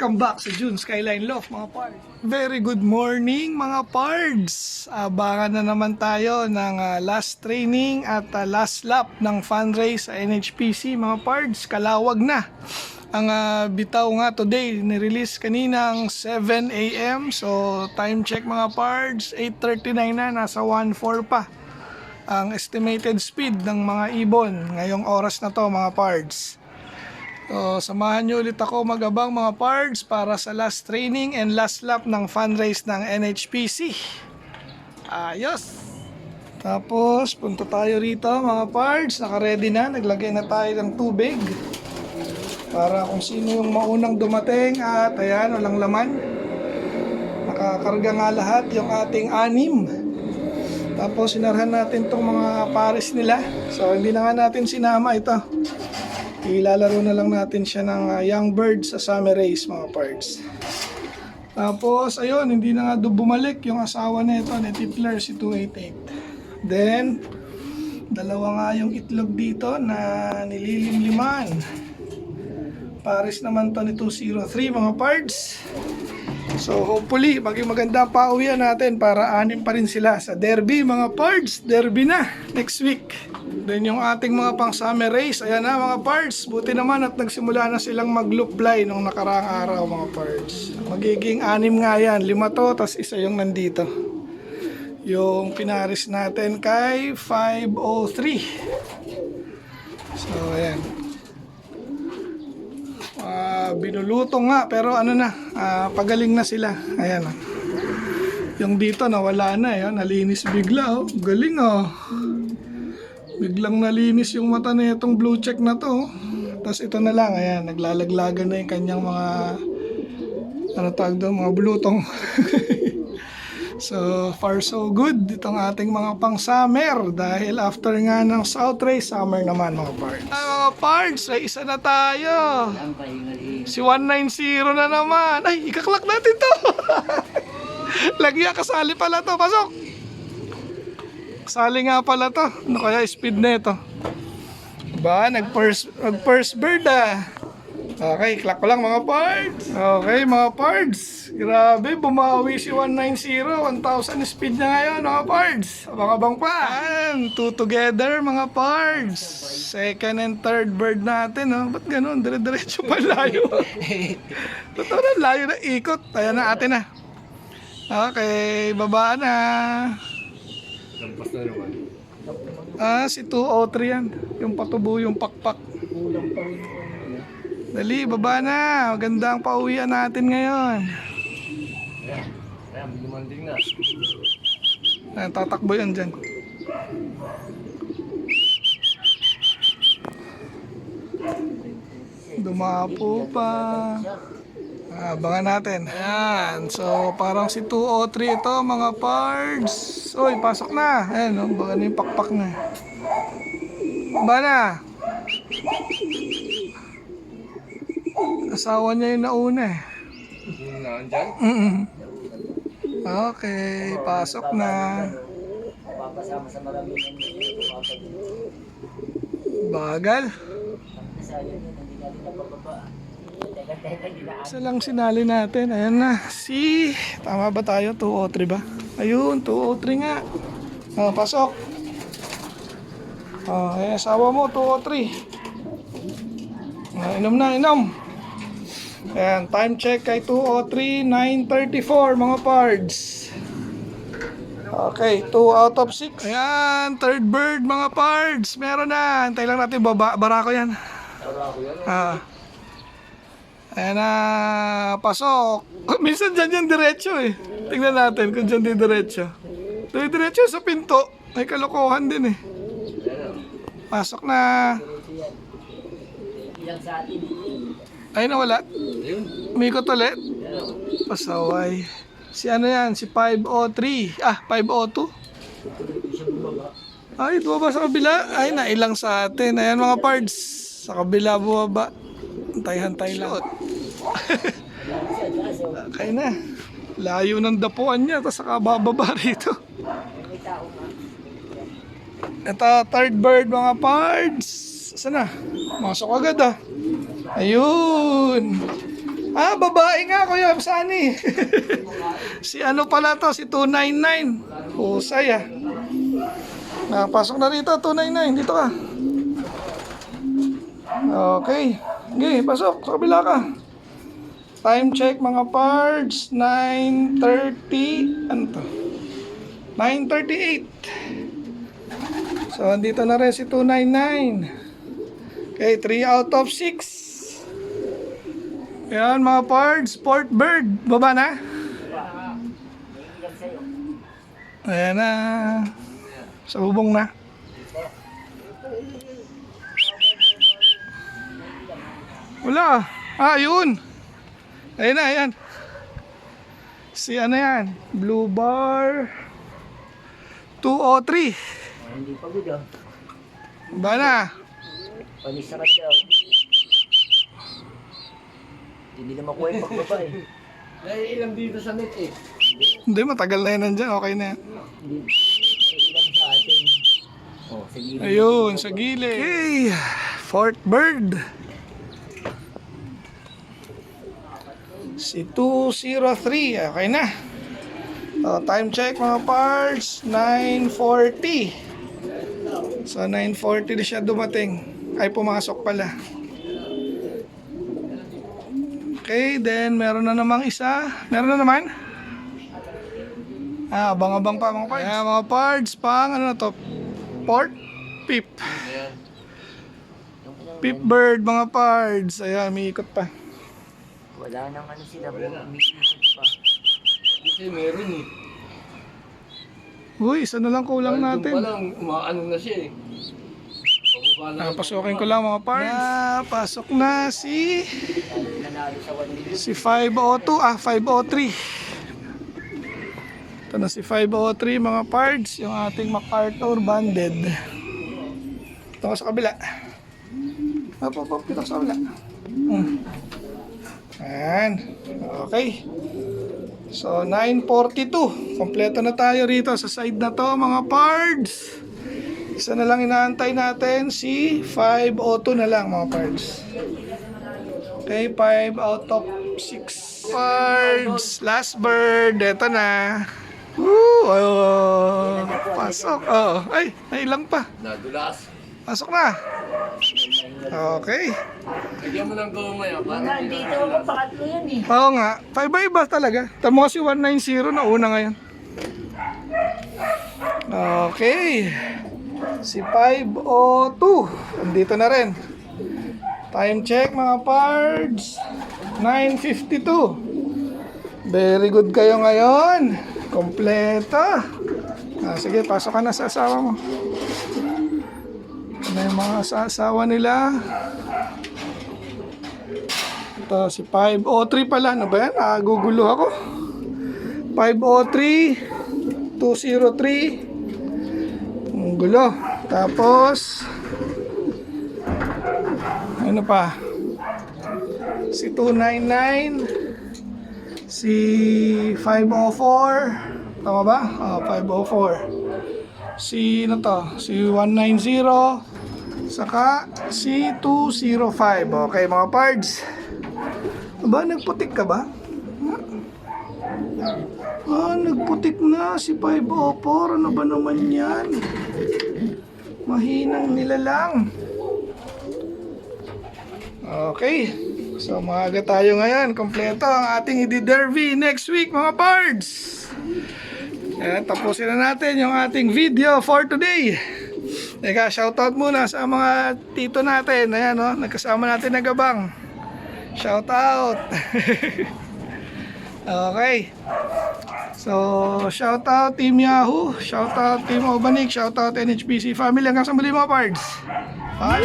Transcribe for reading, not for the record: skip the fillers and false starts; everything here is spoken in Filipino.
Welcome back sa June Skyline Loft mga pards. Very good morning mga pards. Abangan na naman tayo ng last training at last lap ng fundraise sa NHPC mga pards. Kalawag na. Ang bitaw nga today, nirelease kaninang 7 AM. So time check mga pards, 8:39 na, nasa 1:04 pa ang estimated speed ng mga ibon ngayong oras na to mga pards. So, samahan nyo ulit ako magabang mga pards para sa last training and last lap ng fundraise ng NHPC. Ayos! Tapos, punta tayo rito mga pards. Naka-ready na. Naglagay na tayo ng tubig. Para kung sino yung maunang dumating. At ayan, walang laman. Nakakarga nga lahat yung ating 6. Tapos, sinarhan natin tong mga pares nila. So, hindi na nga natin sinama ito. Ilalaro na lang natin siya ng young bird sa summer race mga pards. Tapos ayun, hindi na nga bumalik yung asawa nito ni Tipler si 288. Then dalawa nga yung itlog dito na nililimliman. Pares naman to ni 203 mga pards. So hopefully maging maganda pa uwian natin para 6 pa rin sila sa derby mga pards. Derby na next week. Then yung ating mga pang summer race, ayan na mga pards. Buti naman at nagsimula na silang mag-loop fly nung nakaraang araw mga pards. Magiging 6 nga yan, 5 to, tas isa yung nandito. Yung pinaris natin kay 503. So ayan. Binuluto nga pero ano na, pagaling na sila. Ayan. Yung dito nawala na, yun, nalinis bigla. Oh. Galing oh. Biglang nalinis yung mata na itong blue check na to. Tapos ito na lang, ayan, naglalaglagan na yung kanyang mga ano tawag doon, mga bulutong. So far so good itong ating mga pang summer. Dahil after nga ng South Race, summer naman mga pards. Mga pards, ay isa na tayo. Si 190 na naman. Ay, ikaklak natin to. Lagya, kasali pala to. Pasok. Kasali nga pala to. Ano kaya speed na ito? Ba, nag-first bird ah. Okay, clack ko lang mga pards. Okay mga pards. Grabe, bumawi si 190. 1,000 speed na ngayon mga pards. Abang-abang pa. And, 2 together mga pards. Second and third bird natin. Oh. Ba't ganun? Dire-diretso pa layo. Totoo na, layo na ikot. Ayan na atin na. Okay, baba na. Lampas na naman. Si 203 yan. Yung patubo yung pakpak. Dali, baba na. Maganda ang pauwian natin ngayon. Ayan, dumanding na. Ayan, tatakbo yan dyan. Dumapo pa. Abangan natin. Ayan. So, parang si 203 ito, mga pards. Uy, pasok na. Ayan, oh, baka na yung pakpak na. Ba na? Asawa niya yung nauna eh. Yung naandyan? Okay, pasok na. Bagal. Isa lang sinali natin. Ayan na. Tama ba tayo? 203 ba? Ayun, 203 nga. Pasok. Asawa mo, 203. Inom na, inom. Ayan, time check kay 203, 9:34 mga pards. Okay, 2 out of 6. Ayan, third bird mga pards. Meron na. Antay lang natin, barako yan. Ayan na, pasok. Minsan dyan yan diretso eh. Tingnan natin kung dyan di diretso. Diretso sa pinto. May kalokohan din eh. Pasok na. Ay, nawala. Umikot ulit. Pasaway. Si ano yan? Si 503. 502. Ay, bumaba sa kabila. Ay, nailang sa atin. Ayan mga pards. Sa kabila bumaba. Hantay-hantay lang. Okay na. Layo ng dapuan niya. Tapos saka bababa rito. Ito, third bird mga pards. Saan na? Masok agad ah. Ayun. Babae nga, Kuya Sani. Si ano pala to, si 299. Husay ah. Pasok na rito, 299. Dito ka. Okay. Okay, pasok. Sa kabila ka. Time check mga parts. 9:30. Ano to? 9:38. So, andito na rin si 299. Okay, 3 out of 6. Ayan mga parts. Sport bird. Baba na. Ayan na. Sa bubong na. Wala. Yun. Ayan na, ayan. Si ano yan? Blue bar. 203. Hindi pagod ah. Ba na? Panis na daw. Hindi na makuha yung pagbaba eh. Ilang dito sa net eh. Hindi, matagal na yan nandyan. Okay na yan. Hindi. Ilang sa atin. Oh, sige. Ayun, sa gilid. Okay. Fourth bird. Si 203. Okay na. Time check mga parts. 9:40. So 9:40 na siya dumating. Ay, pumasok pala. Okay, then meron na namang isa. Meron na naman? Abang-abang pa mga parts. Mga parts pang ano na to? Port? Pip. Ayan. Pip bird mga parts. Ayan, may ikot pa. Wala nang ano sila. Wala na. Umiisip pa. Kasi meron eh. Uy, isa na lang kulang Doon pa natin. lang, umaano na siya eh. Pababa na. Pasukin ko lang mga parts. Pasok na si Nanalo sa 1 million. 502, 503. Ito na si 503 mga parts, yung ating MacArthur banded. Ito ka sa kabila. Dito ka sa kabila. Ayan. Okay. So 9:42. Kompleto na tayo rito sa side na to mga parts. Isa na lang inaantay natin, si 502 na lang mga parts. Okay, 5 out of 6 birds. Last bird. Ito na. Woo! Pasok. Ay, nailang pa. Nadulas. Pasok na. Okay. Lagyan mo ng gumaya. Nandito ako pangatlo yan eh. Oo nga. 5 ba talaga? Tamo kasi 190 na una ngayon. Okay. Si 502. Andito na rin. Time check mga pards. 9:52. Very good kayo ngayon. Kompleto. Sige, pasok ka na sa asawa mo. Ano yung mga asawa nila? Ito, si 503 pala. Ano ba yan? Gugulo ako. 503, 203. Ang gulo. Tapos, ano pa? Si 299, si 504. Tama ba? 504. Si ano to? Si 190. Saka si 205. Okay mga pards. Aba, nagputik ka ba? Nagputik na si 504. Ano ba naman yan? Mahinang nilalang. Okay. So maaga tayo ngayon. Kompleto ang ating i-derby next week mga pards. Ayan, tapusin na natin yung ating video for today. Teka, shoutout muna sa mga tito natin. Ayan, nagkasama natin na gabang. Shoutout. Okay. So, shoutout Team Yahoo, shoutout Team Obanik, shoutout NHPC family. Hanggang sa muli mga pards. Bye!